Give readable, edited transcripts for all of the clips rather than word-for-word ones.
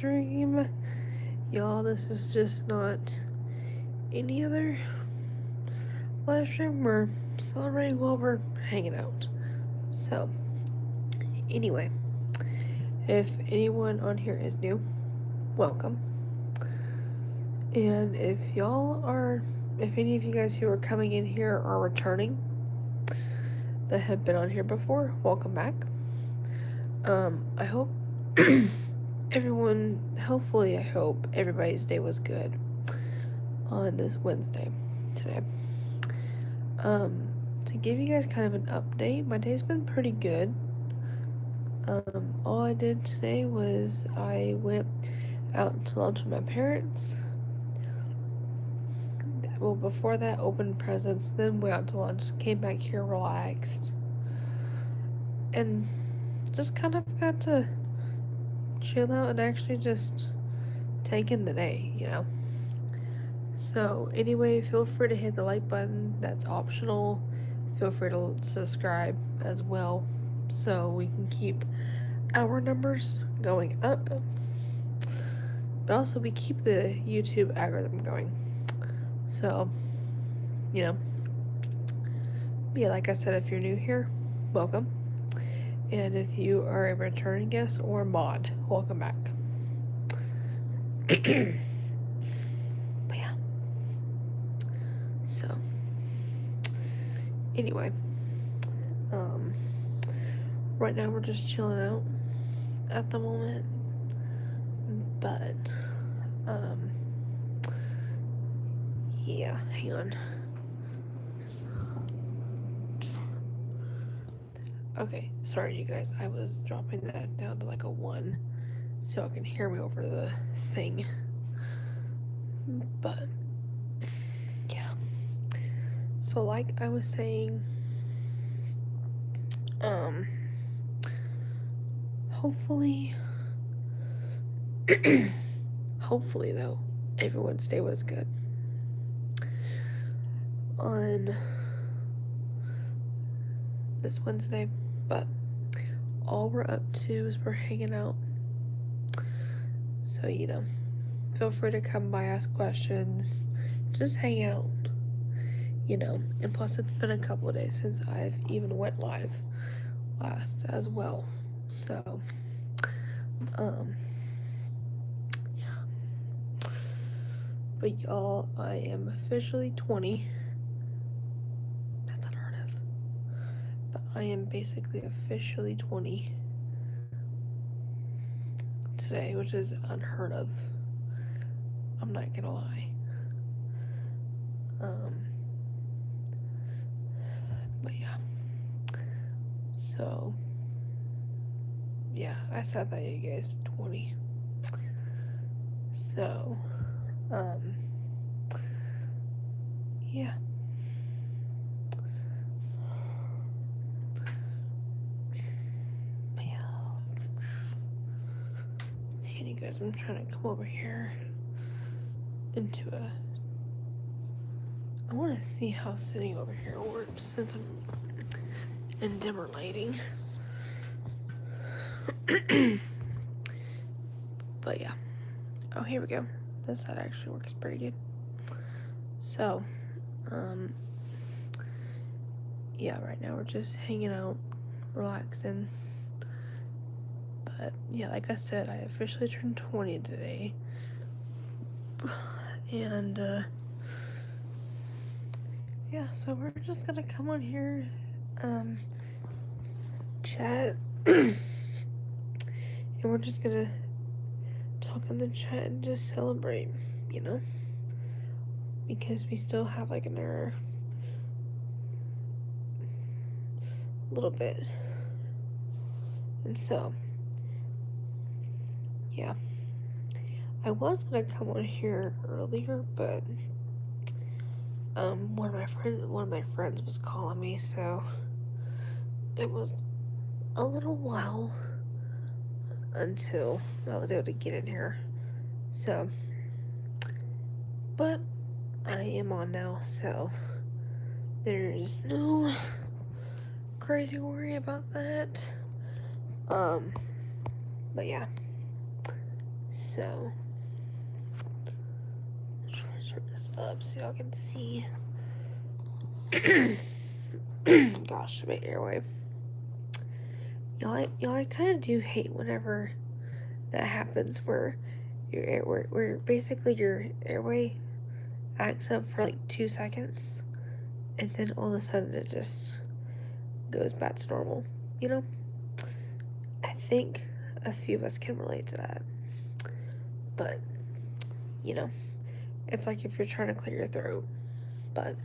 stream. Y'all, this is just not any other live stream. We're celebrating while we're hanging out. So, anyway, if anyone on here is new, welcome. And if any of you guys who are coming in here are returning that have been on here before, welcome back. I hope I hope everybody's day was good on this Wednesday today. To give you guys kind of an update, my day's been pretty good. All I did today was I went out to lunch with my parents. Well, before that, opened presents, then went out to lunch, came back here, relaxed, and just kind of got to chill out and actually just take in the day, you know? So, anyway, feel free to hit the like button, that's optional. Feel free to subscribe as well so we can keep our numbers going up. But also, we keep the YouTube algorithm going. So, you know, yeah, like I said, if you're new here, welcome. And if you are a returning guest or mod, welcome back. But yeah. So, anyway, right now we're just chilling out at the moment. But, yeah, hang on. Okay, sorry you guys, I was dropping that down to like a 1 so it can hear me over the thing. But, yeah. So like I was saying, hopefully though, everyone's day was good. On this Wednesday, but all we're up to is we're hanging out. So, you know, feel free to come by, ask questions, just hang out, you know. And plus, it's been a couple of days since I've even went live last as well. So, yeah. But y'all, I am officially 20. That's unheard of. But I am basically officially 20 today, which is unheard of. I'm not gonna lie. But yeah. So, yeah, I said that, you guys, 20. So, yeah. But yeah. Hey, you guys, I'm trying to come over here into I want to see how sitting over here works since I'm in dimmer lighting. But yeah. Oh, here we go. This side actually works pretty good. So, yeah, right now we're just hanging out, relaxing. But yeah, like I said, I officially turned 20 today. And, yeah, so we're just gonna come on here, chat, and we're just gonna talk in the chat and just celebrate, you know? Because we still have like another little bit. And so, yeah. I was gonna come on here earlier, but one of my friends was calling me, so it was a little while until I was able to get in here. So, but I am on now, so there's no crazy worry about that. But yeah. So, I'm trying to turn this up so y'all can see. Gosh, my airway. Y'all, I kind of do hate whenever that happens where where basically your airway acts up for like 2 seconds, and then all of a sudden it just goes back to normal. You know, I think a few of us can relate to that, but you know, it's like if you're trying to clear your throat. But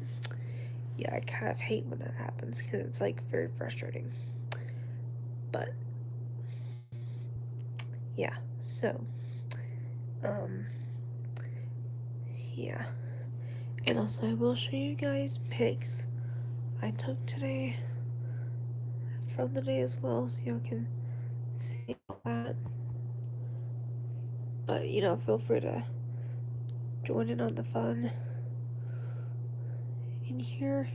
yeah, I kind of hate when that happens because it's like very frustrating. But yeah, so um, yeah, and also I will show you guys pics I took today from the day as well, so y'all can see all that. But you know, feel free to join in on the fun. In here,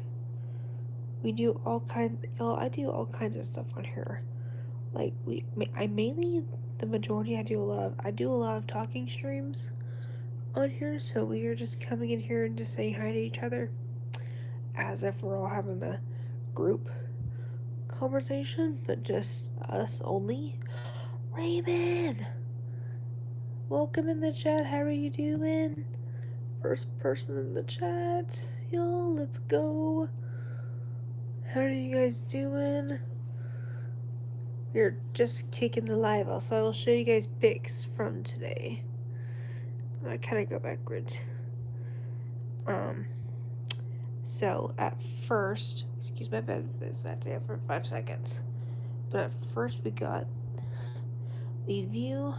we do all kinds. Y'all, I do all kinds of stuff on here. Like I mainly the majority I do a lot of talking streams on here. So we are just coming in here and just saying hi to each other, as if we're all having a group conversation, but just us only. Raymond, welcome in the chat. How are you doing? First person in the chat, y'all. Let's go. How are you guys doing? We're just kicking the live off, so I will show you guys pics from today. I kind of go backwards. So at first, excuse my bed, is that day for 5 seconds. But at first we got the view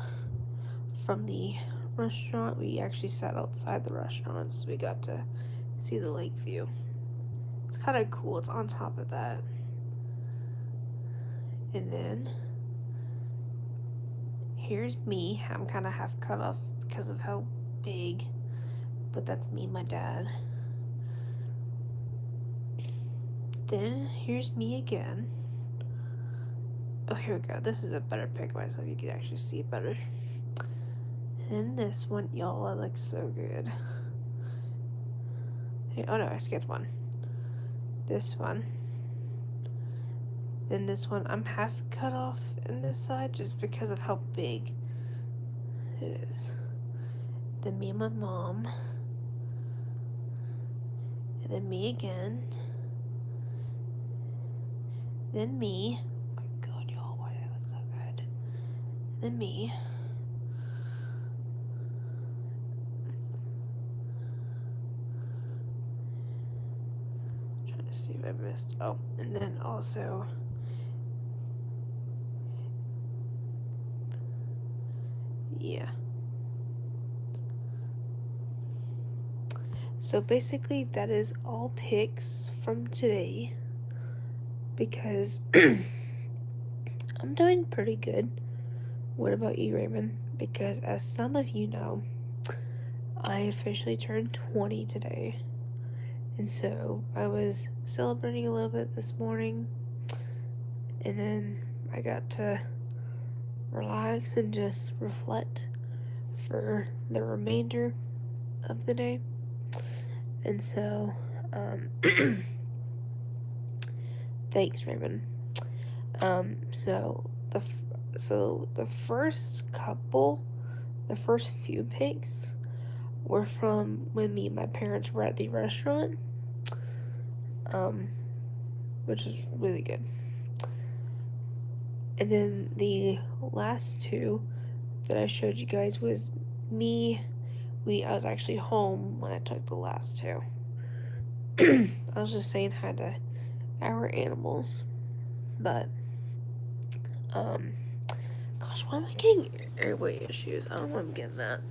from the restaurant. We actually sat outside the restaurant, so we got to see the lake view. It's kind of cool. It's on top of that. And then here's me. I'm kind of half cut off because of how big, but that's me and my dad. Then here's me again. Oh, here we go. This is a better pic of myself. You can actually see it better. And this one, y'all, it looks so good. Hey, oh no, I skipped one. This one. Then this one, I'm half cut off in this side just because of how big it is. Then me and my mom. And then me again. Then me. Oh my god, y'all, why do I look so good? Then me. Trying to see if I missed. Oh, and then also. Yeah. So basically, that is all pics from today because I'm doing pretty good. What about you, Raymond? Because as some of you know, I officially turned 20 today. And so I was celebrating a little bit this morning. And then I got to relax and just reflect for the remainder of the day. And so, thanks, Raymond. So the first few pics were from when me and my parents were at the restaurant, which is really good. And then the last two that I showed you guys was me. I was actually home when I took the last two. I was just saying hi to our animals, but gosh, why am I getting airway issues? I don't know why I'm getting that.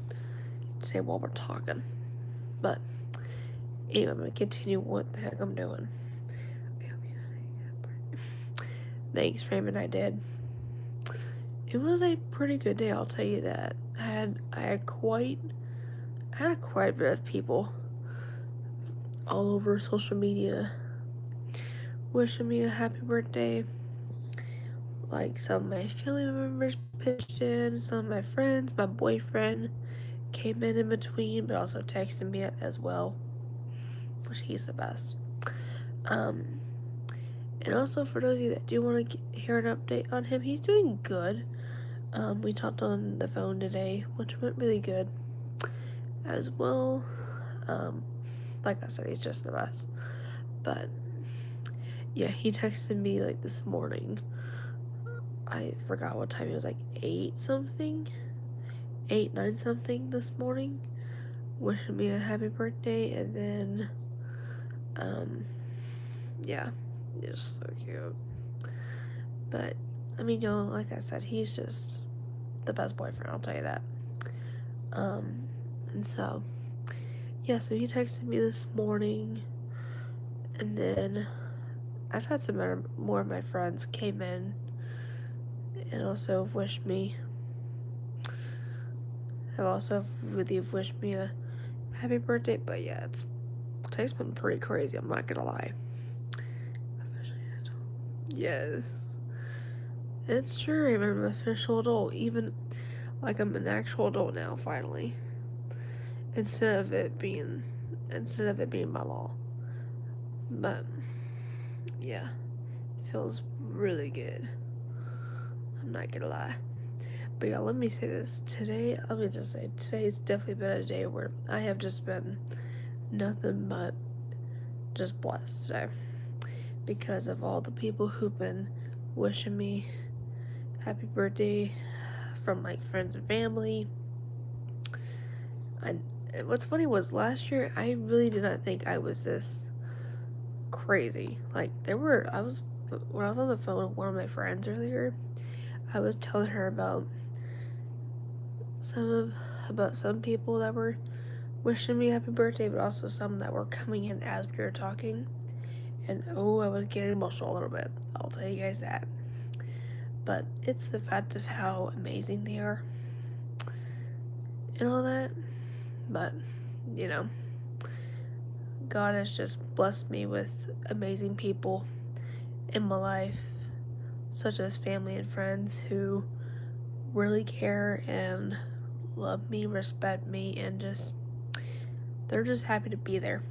Say while we're talking, but anyway, I'm gonna continue what the heck I'm doing. Thanks, Raymond. I did. It was a pretty good day, I'll tell you that. I had quite a bit of people all over social media wishing me a happy birthday. Like some of my family members pitched in. Some of my friends, my boyfriend came in between, but also texted me as well, which he's the best. Um, and also for those of you that do want to hear an update on him, he's doing good. We talked on the phone today, which went really good as well. Like I said, he's just the best. But yeah, he texted me like this morning. I forgot what time it was, like 8 something, 8, 9 something this morning, wishing me a happy birthday. And then yeah, it was so cute. But I mean, like I said, he's just the best boyfriend, I'll tell you that. And so yeah, so he texted me this morning, and then I've had some more of my friends came in and also wished me, have also really wished me a happy birthday. But yeah, today's been pretty crazy, I'm not gonna lie. Yes, it's true. I'm an official adult, even like I'm an actual adult now, finally. Instead of it being by law. But yeah, it feels really good. I'm not gonna lie. But yeah, let me say this. Let me just say, today's definitely been a day where I have just been nothing but just blessed today. Because of all the people who've been wishing me happy birthday, from like friends and family. What's funny was last year I really did not think I was this crazy. Like when I was on the phone with one of my friends earlier, I was telling her about some people that were wishing me happy birthday, but also some that were coming in as we were talking. And I was getting emotional a little bit. I'll tell you guys that. But it's the fact of how amazing they are and all that. But, God has just blessed me with amazing people in my life, such as family and friends who really care and love me, respect me, and they're just happy to be there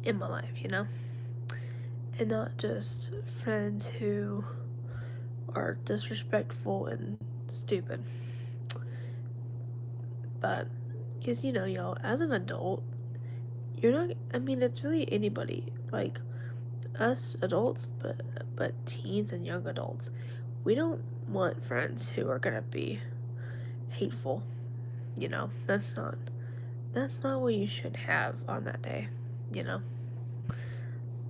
in my life, and not just friends who are disrespectful and stupid. But because y'all, as an adult, you're not, it's really anybody, like us adults, but teens and young adults, we don't want friends who are gonna be hateful. That's not what you should have on that day.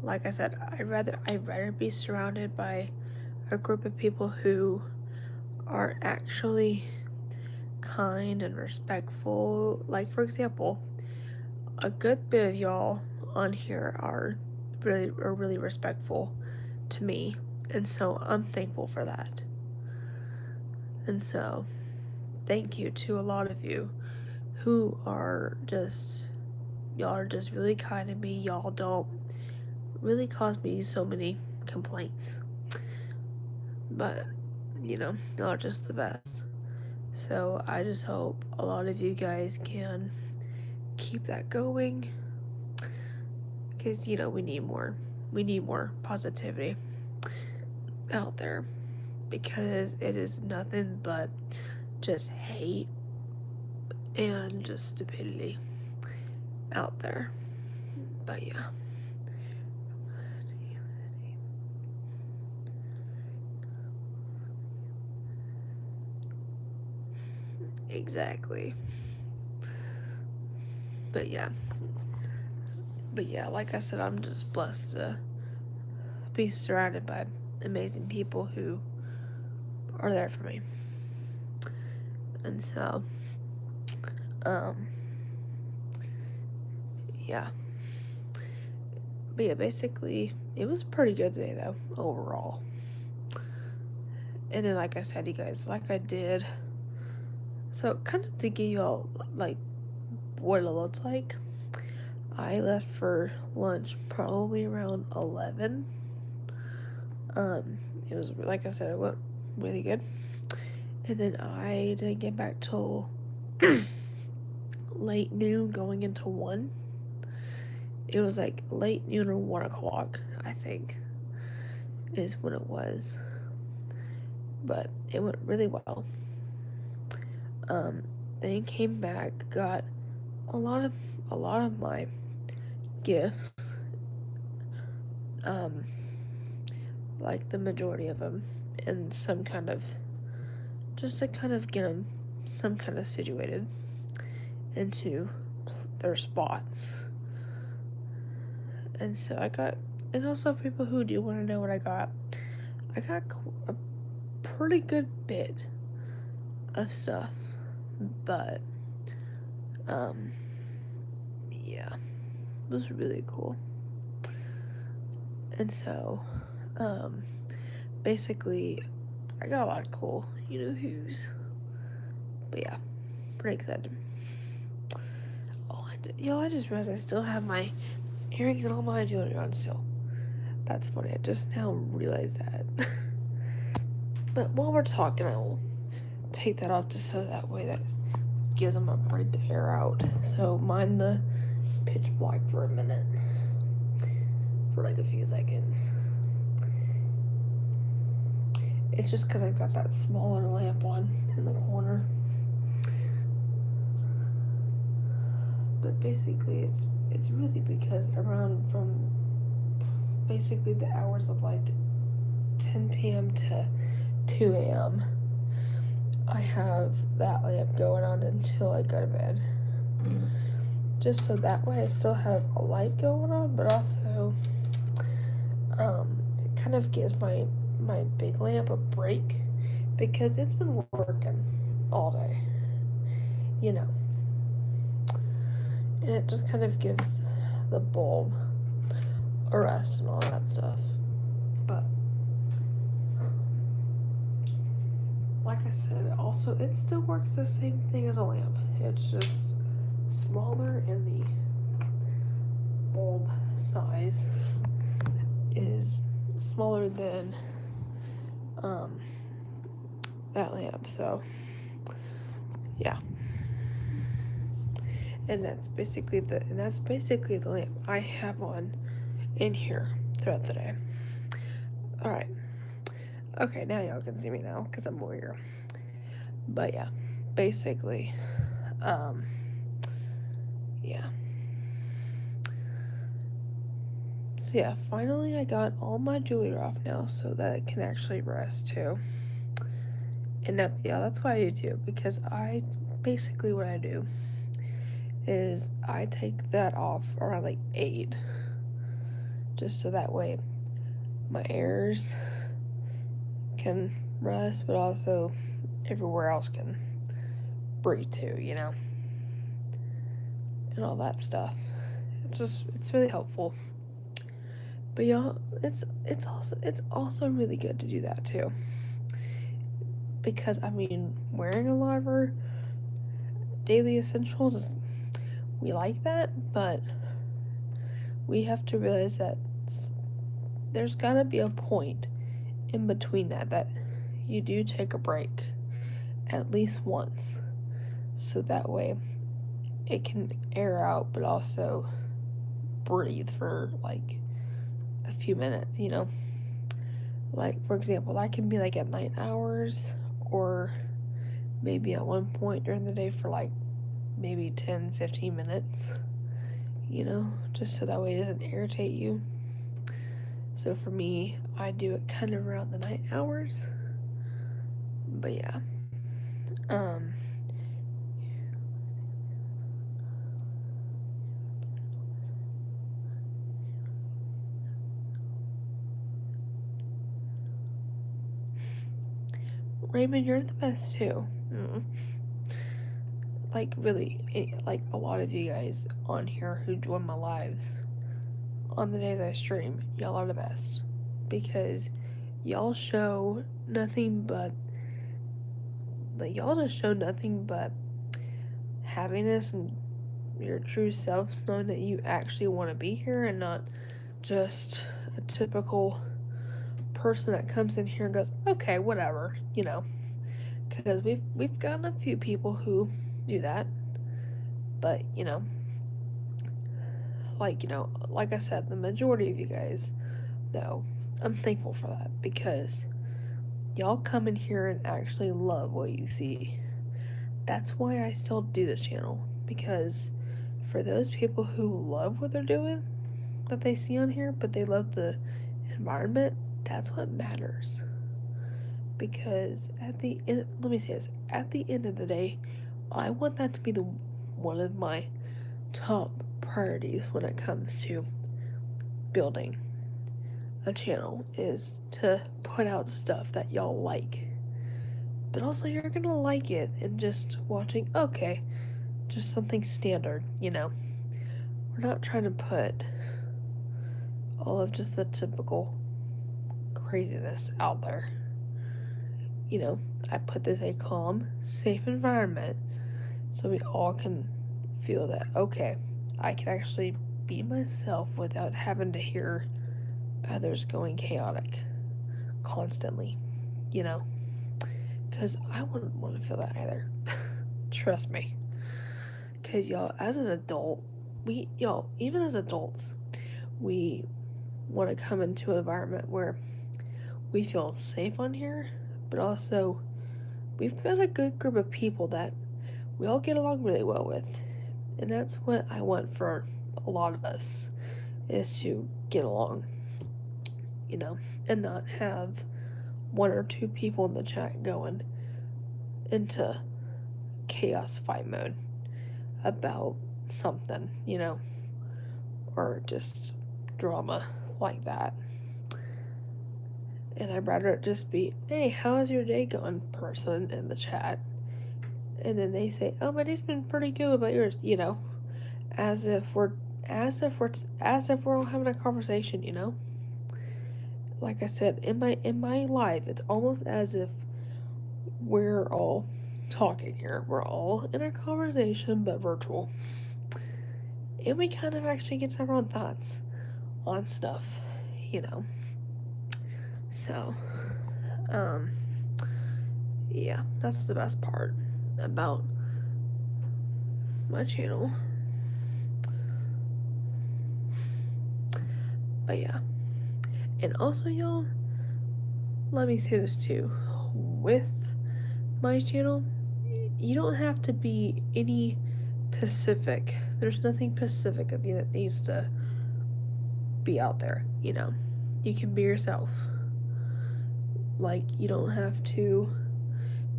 Like I said, I'd rather be surrounded by a group of people who are actually kind and respectful. Like, for example, a good bit of y'all on here are really respectful to me, and so I'm thankful for that. And so thank you to a lot of you who are y'all are just really kind to me. Y'all don't really cause me so many complaints, but y'all are just the best. So I just hope a lot of you guys can keep that going, because we need more positivity out there, because it is nothing but just hate and just stupidity out there. But yeah, exactly. But yeah, like I said, I'm just blessed to be surrounded by amazing people who are there for me. And so yeah. But yeah, basically it was a pretty good day though, overall. And then like I said, you guys, like I did, so kind of to give you all like what it looks like, I left for lunch probably around 11. It was, like I said, it went really good. And then I didn't get back till late noon going into 1. It was like late noon or 1 o'clock, I think, is when it was. But it went really well. Then came back, got a lot of my gifts, like the majority of them, and some kind of, just to kind of get them some kind of situated into their spots. And so I got, and also people who do want to know what I got a pretty good bit of stuff, but yeah, it was really cool. And so basically I got a lot of cool who's, but yeah, pretty excited. Oh, I just realized I still have my earrings and all my jewelry on still. That's funny, I just now realized that. But while we're talking, I will take that off just so that way that gives them a break to air out. So mind the pitch black for a minute, for like a few seconds. It's just because I've got that smaller lamp on in the corner. But basically it's really because around from basically the hours of like 10 p.m. to 2 a.m. I have that lamp going on until I go to bed. Just so that way I still have a light going on, but also it kind of gives my big lamp a break because it's been working all day, and it just kind of gives the bulb a rest and all that stuff. But like I said, also it still works the same thing as a lamp. It's just smaller, and the bulb size is smaller than that lamp. So yeah, and that's basically the lamp I have on in here throughout the day. All right. Okay, now y'all can see me now because I'm warrior. But yeah, basically, yeah. So yeah, finally I got all my jewelry off now so that I can actually rest too. And that's what I do too, because basically what I do is I take that off around like 8, just so that way my ears can rest, but also everywhere else can breathe too, and all that stuff. It's really helpful. But y'all, it's also really good to do that too, because I mean, wearing a lot of our daily essentials, we like that, but we have to realize that there's gotta be a point in between that you do take a break at least once, so that way it can air out but also breathe for like a few minutes, like for example, that can be like at night hours, or maybe at one point during the day for like maybe 10-15 minutes, just so that way it doesn't irritate you. So for me, I do it kind of around the night hours. But yeah. Raymond, you're the best too. Like really, like a lot of you guys on here who join my lives on the days I stream, y'all are the best, because y'all show nothing but happiness and your true selves, knowing that you actually want to be here and not just a typical person that comes in here and goes, okay, whatever, because because we've gotten a few people who do that, but like I said, the majority of you guys, though, I'm thankful for that because y'all come in here and actually love what you see. That's why I still do this channel, because for those people who love what they're doing, that they see on here, but they love the environment, that's what matters. Because at the end, let me say this, at the end of the day, I want that to be the one of my top priorities when it comes to building a channel, is to put out stuff that y'all like. But also you're gonna like it and just watching, okay, just something standard, We're not trying to put all of just the typical craziness out there. I put this a calm, safe environment so we all can feel that, okay, I can actually be myself without having to hear others going chaotic constantly, Because I wouldn't want to feel that either. Trust me. Because, y'all, as an adult, even as adults, we want to come into an environment where we feel safe on here, but also we've got a good group of people that we all get along really well with. And that's what I want for a lot of us, is to get along, and not have one or two people in the chat going into chaos fight mode about something, or just drama like that. And I'd rather it just be, hey, how's your day going, person in the chat? And then they say, oh, my day's been pretty good. What about yours? As if we're all having a conversation, Like I said, in my life, it's almost as if we're all talking here. We're all in a conversation, but virtual. And we kind of actually get to have our own thoughts on stuff, So, yeah, that's the best part about my channel. But yeah. And also, y'all, let me say this too. With my channel, you don't have to be any Pacific. There's nothing Pacific of you that needs to be out there, You can be yourself. Like, you don't have to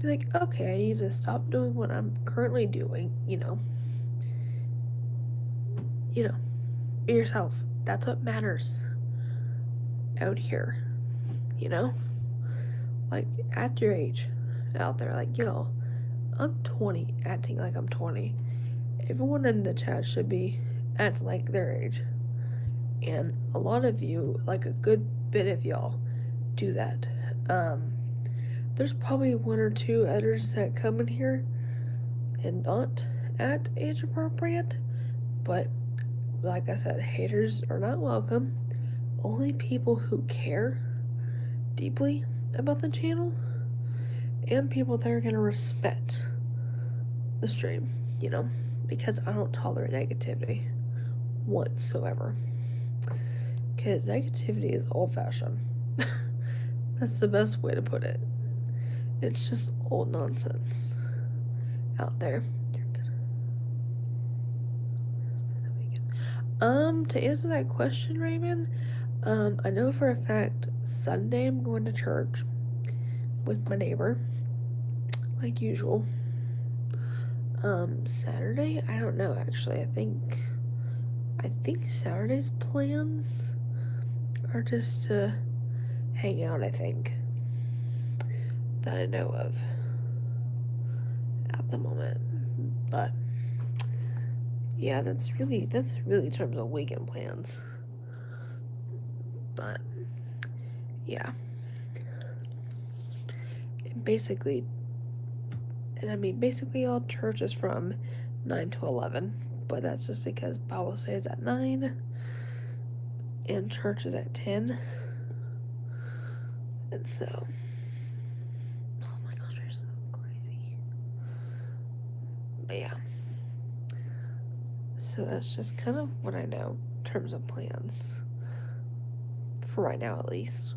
be like, okay, I need to stop doing what I'm currently doing, Be yourself. That's what matters out here, Like, at your age, out there, like, I'm 20, acting like I'm 20. Everyone in the chat should be acting like their age. And a lot of you, like a good bit of y'all, do that. There's probably one or two others that come in here and not at age appropriate, but like I said, haters are not welcome. Only people who care deeply about the channel and people that are going to respect the stream, because I don't tolerate negativity whatsoever. Because negativity is old-fashioned. That's the best way to put it. It's just old nonsense out there. To answer that question, Raymond, I know for a fact Sunday I'm going to church with my neighbor, like usual. Saturday, I don't know actually. I think Saturday's plans are just to hang out, I think. That I know of at the moment. But yeah, that's really in terms of weekend plans. But yeah. Basically all church is from 9 to 11, but that's just because Bible study is at 9 and church is at 10. And so, oh my gosh, you're so crazy. But yeah. So that's just kind of what I know in terms of plans. For right now, at least.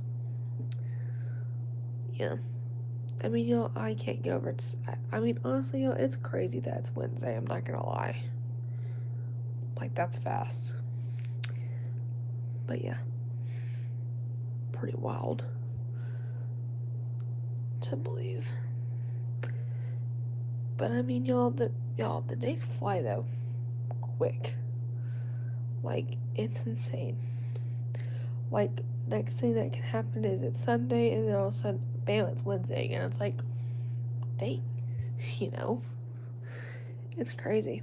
Yeah. I mean, I can't get over it. I mean, honestly, it's crazy that it's Wednesday. I'm not gonna lie. Like, that's fast. But yeah. Pretty wild to believe. But I mean, the days fly though, quick. Like, it's insane. Like, next thing that can happen is it's Sunday, and then all of a sudden, bam, it's Wednesday again. It's like, dang, you know? It's crazy.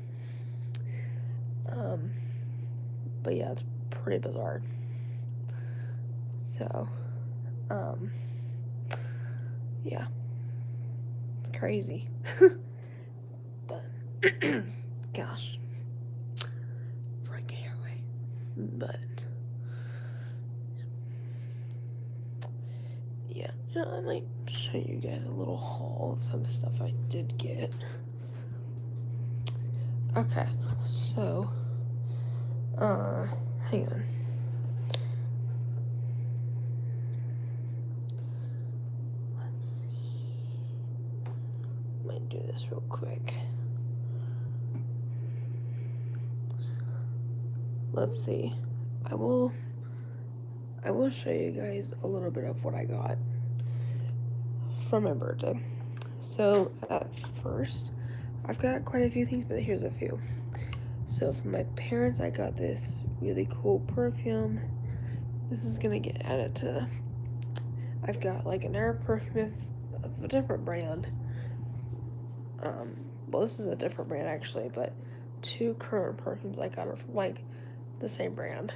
But yeah, it's pretty bizarre. So, yeah, it's crazy. But, gosh, freaking airway. But, yeah, I might show you guys a little haul of some stuff I did get. Okay, so, hang on. Let's see. Might do this real quick. Let's see. I will show you guys a little bit of what I got for my birthday. So at first, I've got quite a few things, but here's a few. So for my parents, I got this really cool perfume. This is gonna get added to. I've got like another perfume of a different brand. Well, this is a different brand actually, but 2 current perfumes I got are from like the same brand,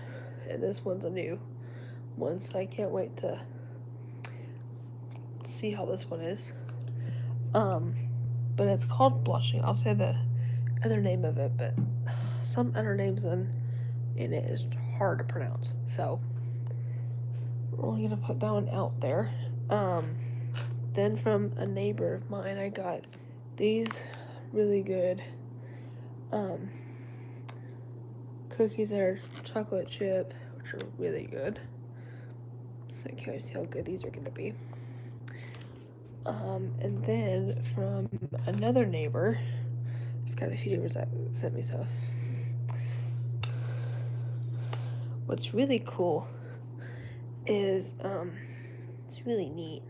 and this one's a new one, so I can't wait to see how this one is. But it's called Blushing. I'll say the other name of it, but some other names in it is hard to pronounce. So we're only gonna put that one out there. Then from a neighbor of mine, I got these really good cookies that are chocolate chip, which are really good. So I can't see how good these are gonna be. And then from another neighbor, I've got a few neighbors that sent me stuff. What's really cool is, it's really neat.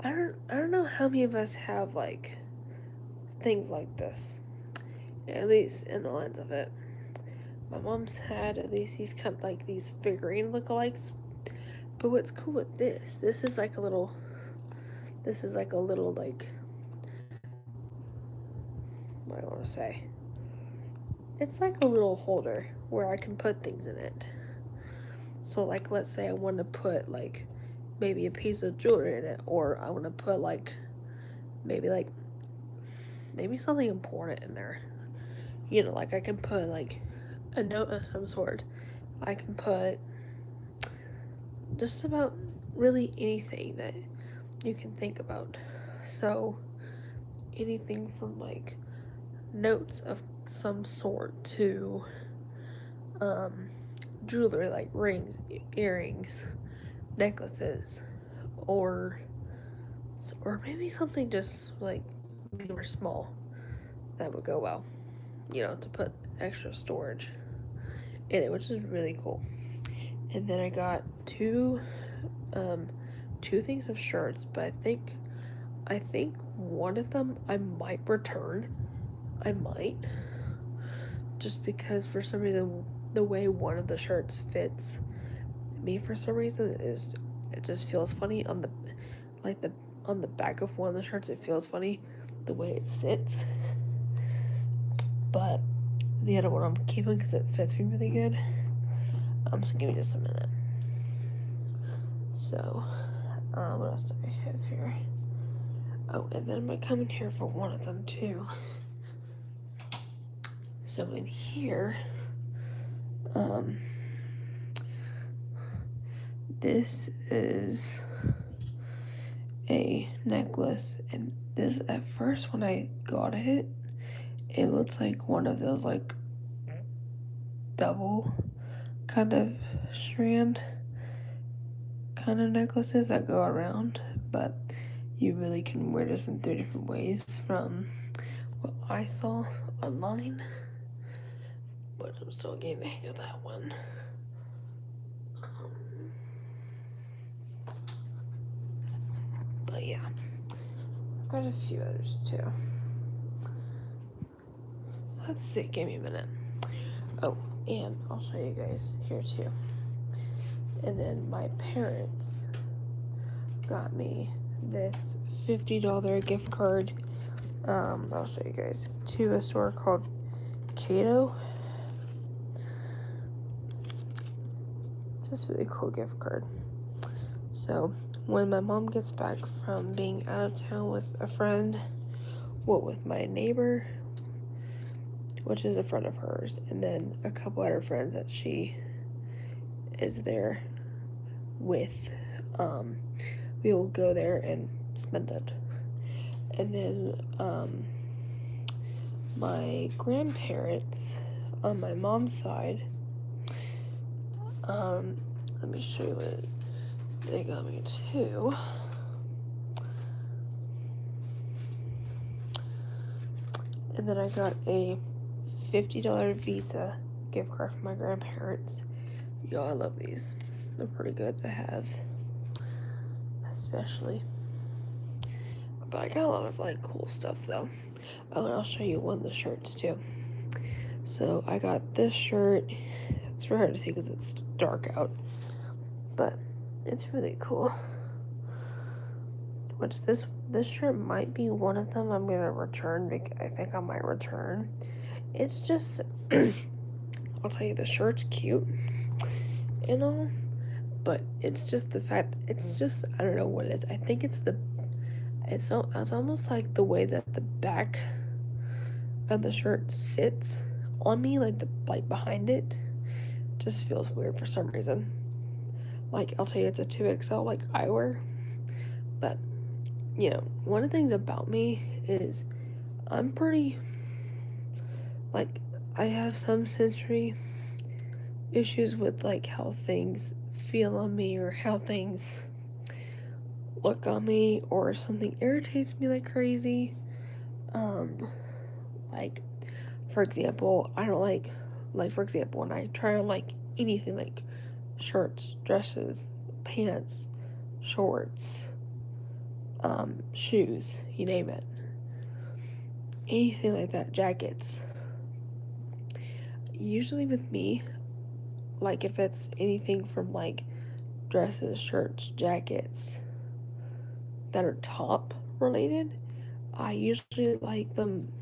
I don't know how many of us have like things like this, at least in the lens of it. My mom's had at least these kind of like these figurine lookalikes. But what's cool with this is like a little, like, what do I want to say? It's like a little holder where I can put things in it. So like, let's say I want to put like maybe a piece of jewelry in it, or I want to put like maybe something important in there. You know, like I can put like a note of some sort. I can put just about really anything that you can think about. So anything from like notes of some sort to jewelry like rings, earrings, necklaces, or maybe something just like big or small that would go well, you know, to put extra storage in it, which is really cool. And then I got two things of shirts, but I think one of them I might return. I might, just because for some reason the way one of the shirts fits me for some reason it just feels funny on the back of one of the shirts. It feels funny the way it sits, but the other one I'm keeping because it fits me really good. So give me just a minute. So what else do I have here? Oh, and then I might come in here for one of them too. So in here, this is a necklace, and this at first when I got it, it looks like one of those like double kind of strand kind of necklaces that go around, but you really can wear this in 3 different ways from what I saw online. But I'm still getting the hang of that one. But yeah, I've got a few others too. Let's see, give me a minute. Oh, and I'll show you guys here too. And then my parents got me this $50 gift card. I'll show you guys, to a store called Cato. It's just a really cool gift card. So when my mom gets back from being out of town with a friend, with my neighbor, which is a friend of hers, and then a couple other friends that she is there with, we will go there and spend it. And then my grandparents on my mom's side, let me show you what they got me too. And then I got a $50 Visa gift card from my grandparents. Y'all, I love these. They're pretty good to have, especially. But I got a lot of like cool stuff though. Oh, and I'll show you one of the shirts too. So I got this shirt. It's really hard to see because it's dark out, but it's really cool. Which this shirt might be one of them I'm gonna return. I think I might return. It's just, I'll tell you, the shirt's cute and all, but it's just the fact, it's just, I don't know what it is. I think it's almost like the way that the back of the shirt sits on me, like behind it, just feels weird for some reason. Like, I'll tell you, it's a 2XL like I wear, but you know, one of the things about me is I'm pretty, like, I have some sensory issues with like how things feel on me or how things look on me, or if something irritates me like crazy. Like, for example, I don't like for example, when I try to like anything like shirts, dresses, pants, shorts, shoes, you name it, anything like that, jackets. Usually with me, like if it's anything from like dresses, shirts, jackets that are top related, I usually like them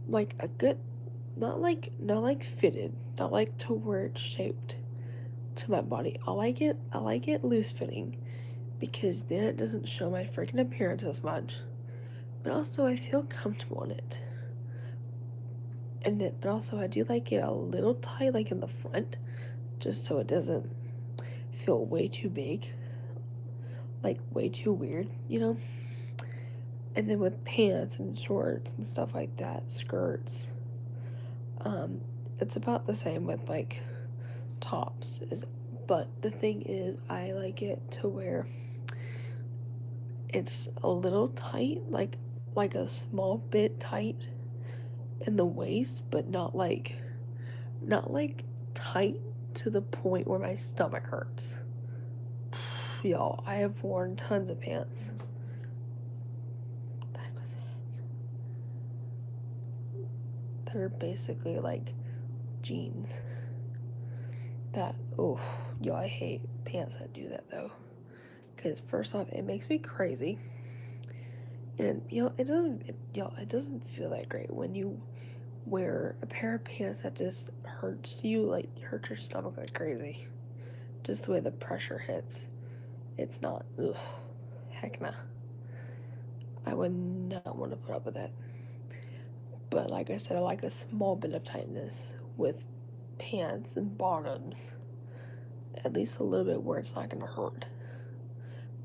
like a good, not like fitted, not like to where it's shaped to my body. I like it loose fitting, because then it doesn't show my freaking appearance as much, but also I feel comfortable in it. And then, but also I do like it a little tight, like in the front, just so it doesn't feel way too big, like way too weird, you know? And then with pants and shorts and stuff like that, skirts, it's about the same with like tops. But the thing is, I like it to where it's a little tight, like a small bit tight in the waist, but not like tight to the point where my stomach hurts. Y'all, I have worn tons of pants. That was it. That are basically like jeans. That, oh, y'all, I hate pants that do that though. Because first off, it makes me crazy. And it doesn't feel that great when you wear a pair of pants that just hurts you, like hurts your stomach like crazy. Just the way the pressure hits. It's not, ugh, heck nah. I would not want to put up with that. But like I said, I like a small bit of tightness with pants and bottoms. At least a little bit where it's not gonna hurt,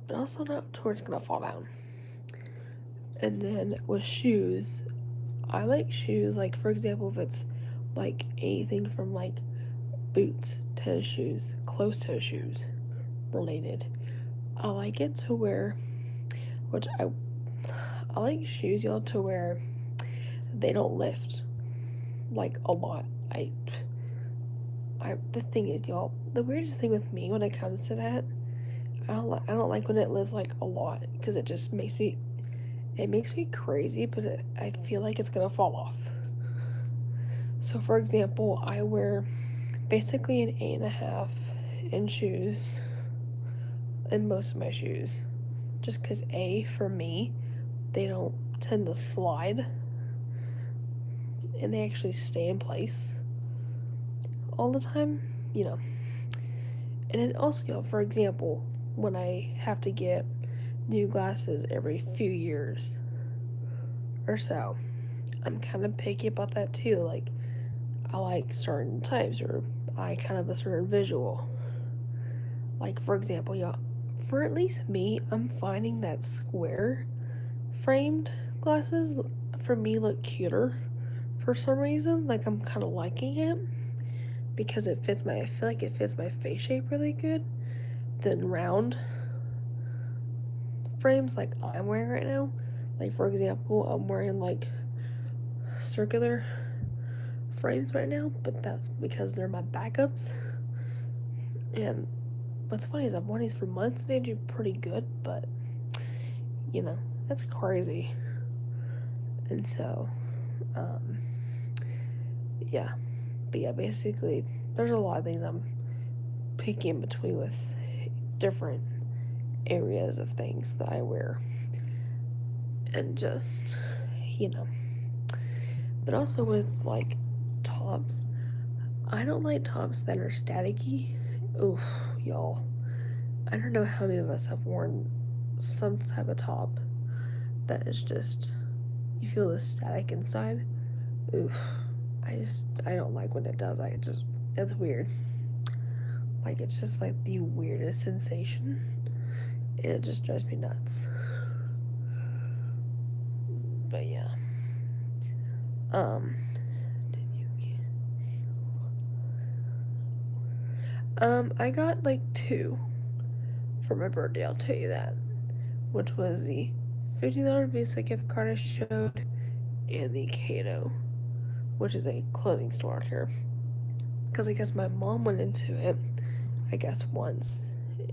but also not to where it's gonna fall down. And then with shoes, I like shoes, like, for example, if it's like anything from like boots, tennis shoes, closed toe shoes related. I like it to wear, which I like shoes, y'all, to wear they don't lift like a lot. The thing is, y'all, the weirdest thing with me when it comes to that, I don't like when it lifts like a lot because it makes me crazy, but I feel like it's gonna fall off. So, for example, I wear basically an 8.5 inch shoes in most of my shoes, just because for me, they don't tend to slide and they actually stay in place all the time, you know. And then also, for example, when I have to get new glasses every few years or so, I'm kind of picky about that too. Like, I like certain types, or I kind of a certain visual. Like, for example, for at least me, I'm finding that square framed glasses for me look cuter for some reason. Like, I'm kind of liking it because I feel like it fits my face shape really good than round frames like I'm wearing right now. Like, for example, I'm wearing like circular frames right now, but that's because they're my backups. And what's funny is I've worn these for months and they do pretty good, but you know, that's crazy. And so, um, yeah. But yeah, basically, there's a lot of things I'm picky in between with different areas of things that I wear. And just, you know. But also with like tops, I don't like tops that are staticky. Oof, y'all. I don't know how many of us have worn some type of top that is just, you feel the static inside. Oof. I don't like when it does. It's weird. Like, it's just like the weirdest sensation. And it just drives me nuts. But yeah. Um, I got like two for my birthday, I'll tell you that. Which was the $50 Visa gift card I showed, and the Cato, which is a clothing store here. Because I guess my mom went into it, I guess, once,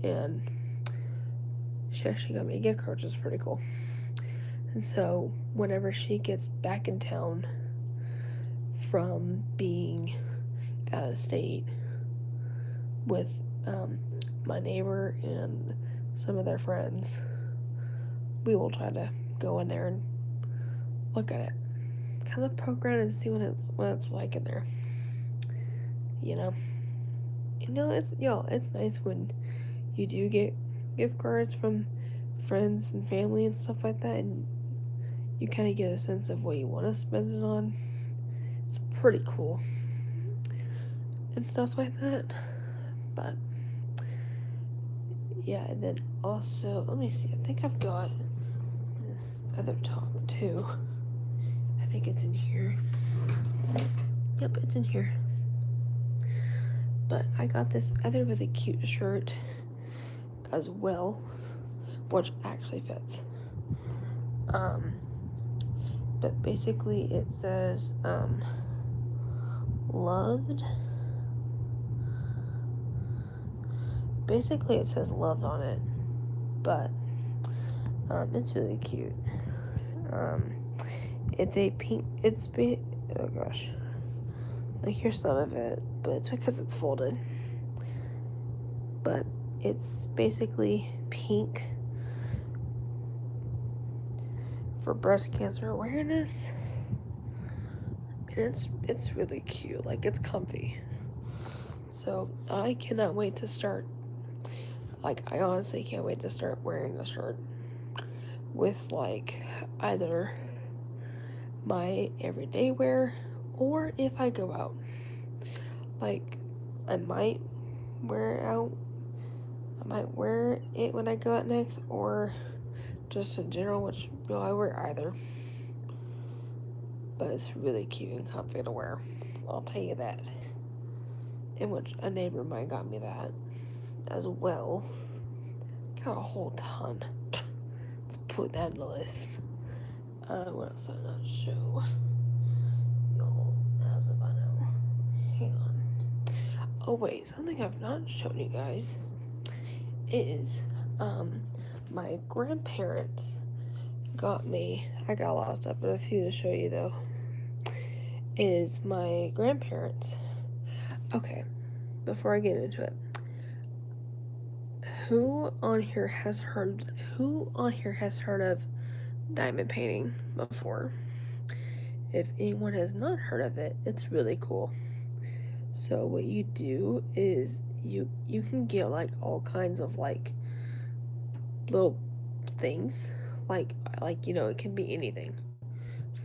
and she actually got me a gift card, which was pretty cool. And so, whenever she gets back in town from being out of state with my neighbor and some of their friends, we will try to go in there and look at it, kind of poke around and see what it's like in there. You know, it's nice when you do get gift cards from friends and family and stuff like that, and you kind of get a sense of what you want to spend it on. It's pretty cool and stuff like that. But yeah, and then also, let me see, I think I've got this other top too. I think it's in here. Yep, it's in here. But I got this other really cute shirt as well, which actually fits. But basically it says, loved. Basically it says loved on it, but, it's really cute. It's a pink, oh gosh. Like, here's some of it, but it's because it's folded. But it's basically pink for breast cancer awareness. And it's really cute. Like, it's comfy. So I cannot wait to start. Like, I honestly can't wait to start wearing the shirt with like either my everyday wear or if I go out. Like, I might wear it out. I might wear it when I go out next, or just in general, which I wear either. but it's really cute and comfy to wear. I'll tell you that. In which a neighbor of mine got me that as well. Got a whole ton. Let's put that in the list. What else did I not show? Y'all, as if I know. Hang on. Oh wait, something I've not shown you guys is my grandparents got me. I got a lot of stuff, but a few to show you though. Is my grandparents. Okay, before I get into it, who on here has heard of diamond painting before? If anyone has not heard of it, it's really cool. So what you do is you can get like all kinds of like little things, like it can be anything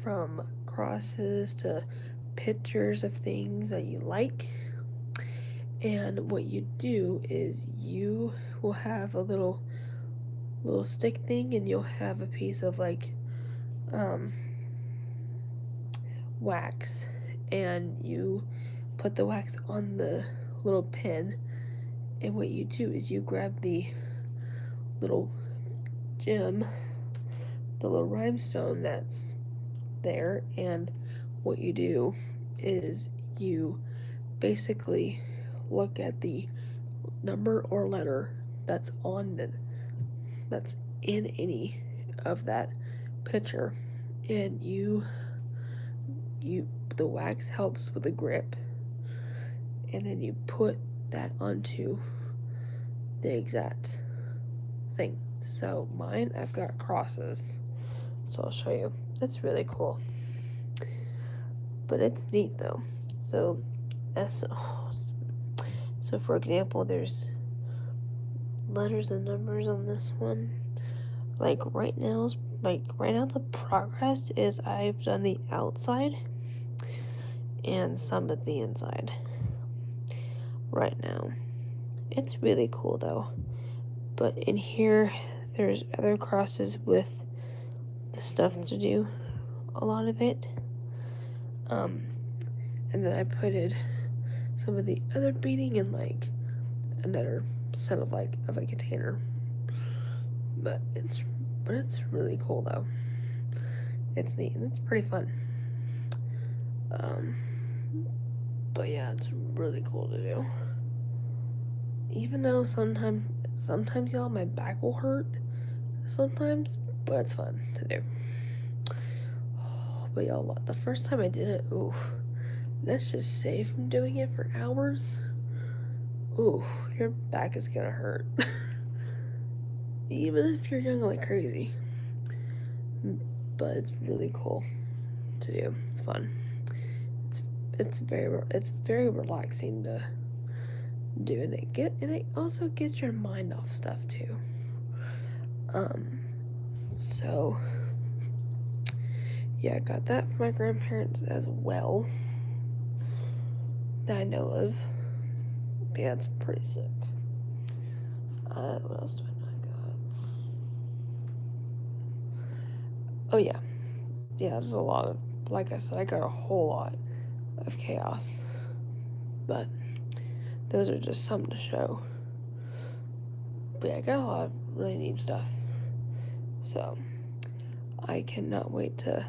from crosses to pictures of things that you like. And what you do is you will have a little stick thing, and you'll have a piece of like wax, and you put the wax on the little pin, and what you do is you grab the little gem, the little rhinestone that's there, and what you do is you basically look at the number or letter that's in any of that picture, and the wax helps with the grip, and then you put that onto the exact thing. So mine, I've got crosses, so I'll show you. It's really cool, but it's neat though. So for example, there's letters and numbers on this one. Like right now the progress is I've done the outside and some at the inside right now. It's really cool though. But in here there's other crosses with the stuff to do, a lot of it. And then I put some of the other beading in like another set of a container. But it's really cool though. It's neat and it's pretty fun. But yeah, it's really cool to do. Even though sometimes y'all, my back will hurt sometimes, but it's fun to do. But y'all, the first time I did it, ooh, let's just say from doing it for hours, ooh, your back is gonna hurt. Even if you're young like crazy. But it's really cool to do. It's fun. It's very relaxing to do, and it also gets your mind off stuff too. So yeah, I got that from my grandparents as well, that I know of. But yeah, it's pretty sick. What else do I got? Oh yeah, there's a lot of, like I said, I got a whole lot of chaos, but those are just some to show. But yeah, I got a lot of really neat stuff, so I cannot wait to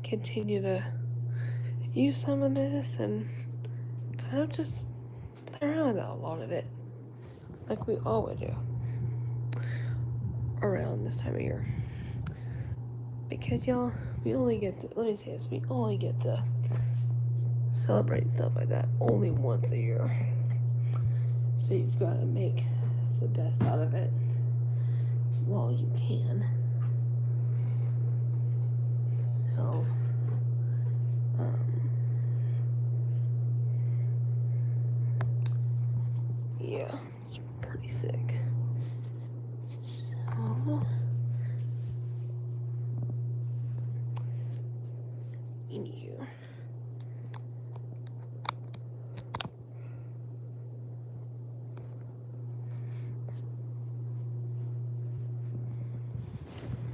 continue to use some of this and kind of just play around with a lot of it, like we always do around this time of year. Because y'all, we only get to celebrate stuff like that only once a year. So you've got to make the best out of it while you can. So, yeah, it's pretty sick. So, anywho.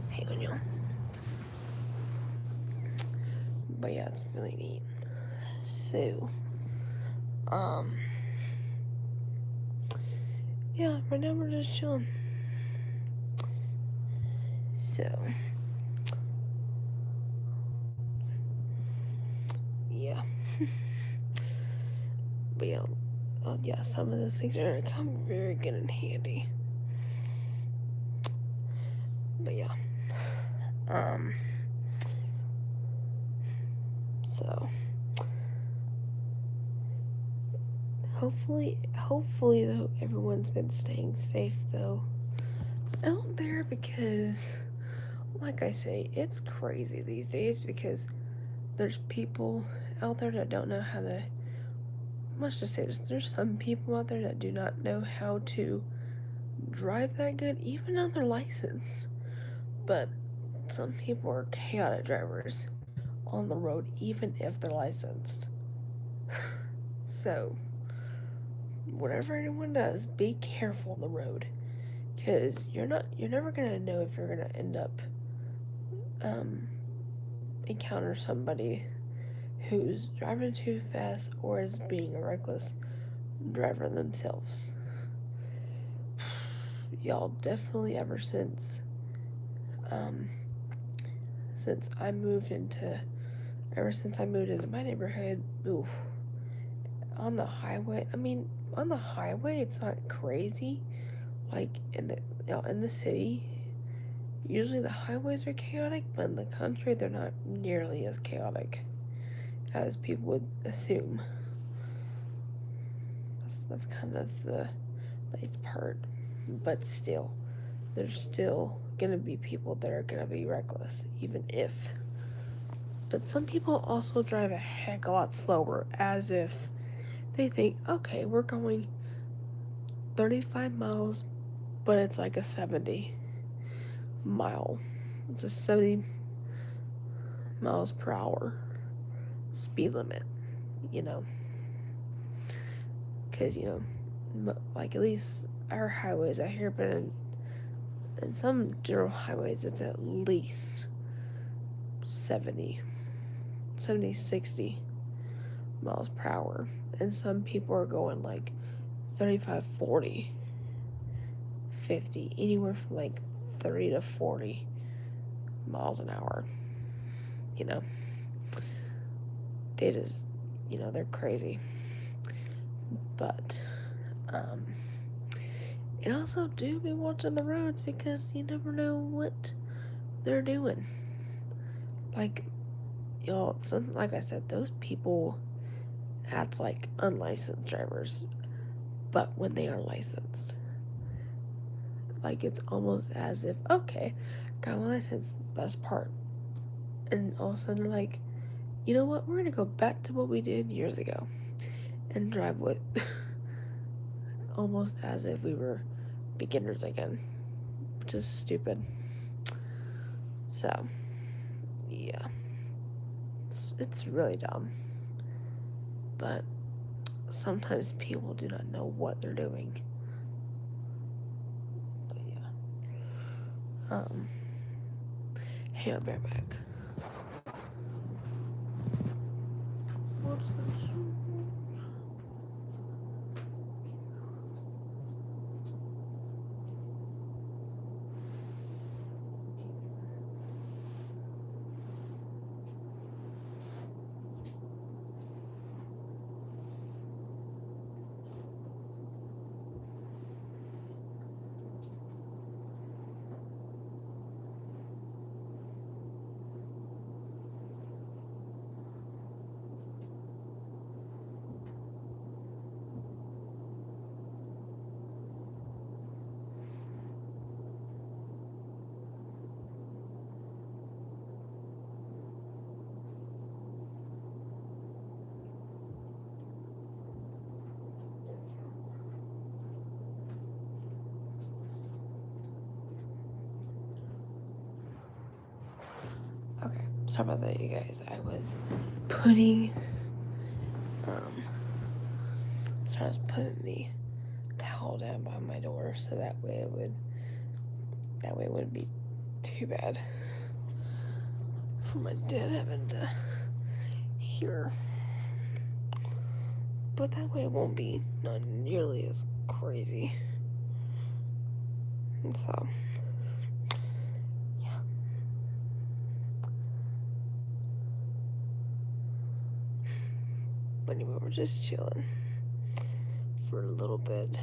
Hang on, y'all. But yeah, it's really neat. So, yeah, right now we're just chilling. So, yeah. But yeah, some of those things are gonna come very good in handy. But yeah. So hopefully though everyone's been staying safe though out there, because like I say, it's crazy these days because there's people out there that don't know how to, let's just say this, there's some people out there that do not know how to drive that good, even though they're licensed. But some people are chaotic drivers on the road, even if they're licensed. So, whatever anyone does, be careful on the road, because you're never gonna know if you're gonna end up encounter somebody who's driving too fast or is being a reckless driver themselves. Y'all, definitely um ever since I moved into my neighborhood, oof, on the highway, it's not crazy like in the city. Usually the highways are chaotic, but in the country they're not nearly as chaotic as people would assume. That's kind of the nice part. But still, there's still gonna be people that are gonna be reckless, even if. But some people also drive a heck a lot slower, as if they think, okay, we're going 35 miles, but it's like a 70 mile. It's a 70 miles per hour speed limit, you know. Because, like at least our highways out here, but in some general highways, it's at least 70, 60 miles per hour. And some people are going like 35, 40, 50, anywhere from like 30 to 40 miles an hour. They just, they're crazy. But, and also do be watching the roads, because you never know what they're doing. Like, y'all, like I said, those people act like unlicensed drivers, but when they are licensed, like it's almost as if, okay, got my license, best part, and all of a sudden they're like, you know what, we're gonna go back to what we did years ago and drive with almost as if we were beginners again, which is stupid. So yeah, it's really dumb, but sometimes people do not know what they're doing. But yeah, hey, I'll be right back. What's the Okay, sorry about that, you guys. I was putting the towel down by my door, so that way it wouldn't be too bad for my dad having to here. But that way it won't be not nearly as crazy. And so, yeah. But anyway, we're just chilling for a little bit.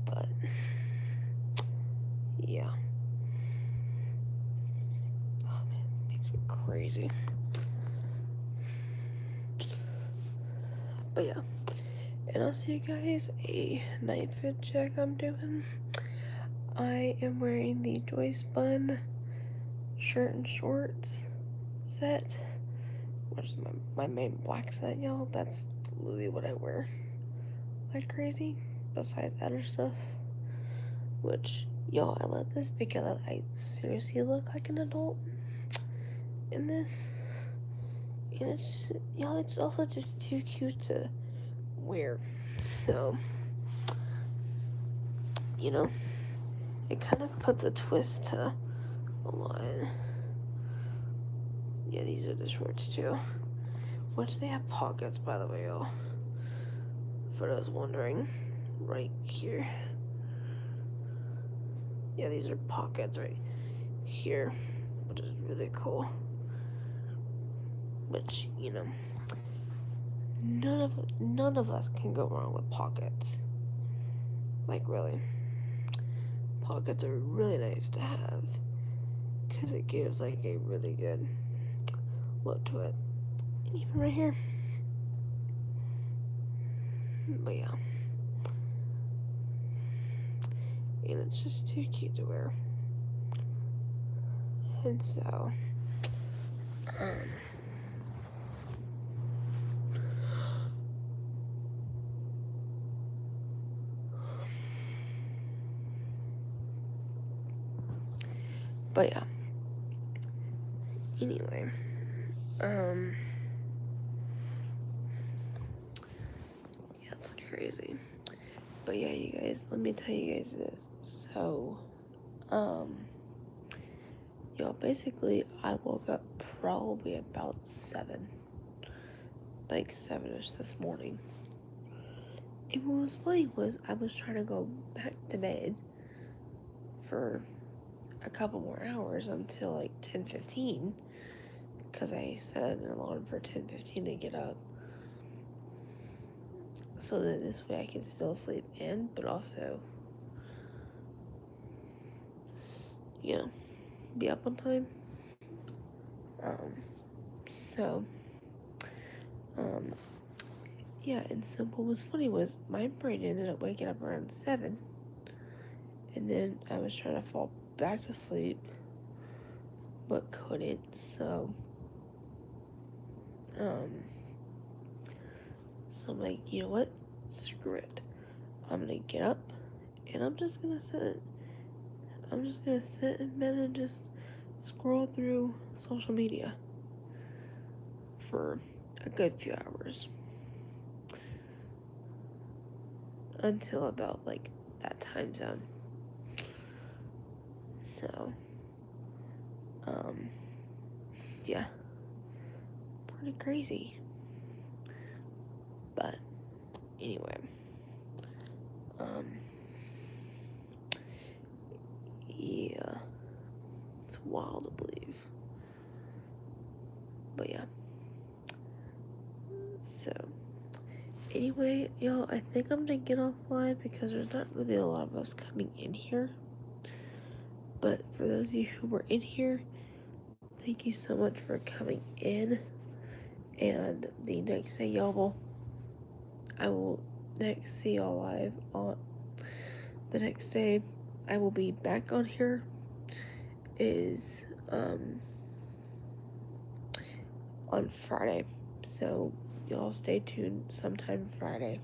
But, yeah. Oh man, it makes me crazy. But yeah. And I'll see you guys a night fit check I'm doing. I am wearing the Joyce Bun shirt and shorts set, which is my main black set, y'all. That's literally what I wear like crazy, besides other stuff. Which, y'all, I love this because I seriously look like an adult in this. And it's just, y'all, it's also just too cute to wear. So, you know, it kind of puts a twist to a lot. Yeah, these are the shorts too. Which they have pockets, by the way, y'all. For those wondering, right here. Yeah, these are pockets right here, which is really cool. Which, you know, none of us can go wrong with pockets. Like, really. Pockets are really nice to have because it gives like a really good look to it. And even right here. But yeah. And it's just too cute to wear. And so, but yeah. Anyway, yeah, it's crazy. But yeah, you guys, let me tell you guys this. So, y'all, basically, I woke up probably about 7. Like 7-ish this morning. And what was funny was I was trying to go back to bed for a couple more hours until like 10:15 because I set an alarm for 10:15 to get up so that this way I can still sleep in but also, you know, be up on time. So yeah, and so what was funny was my brain ended up waking up around 7 and then I was trying to fall back asleep but couldn't, so I'm like, you know what, screw it, I'm gonna get up and I'm just gonna sit in bed and just scroll through social media for a good few hours until about like that time zone. So yeah, pretty crazy. But anyway, yeah, it's wild to believe. But yeah. So anyway, y'all, I think I'm gonna get off live because there's not really a lot of us coming in here. But for those of you who were in here, thank you so much for coming in. And the next day, I will next see y'all live on the next day. I will be back on here is on Friday. So y'all stay tuned sometime Friday.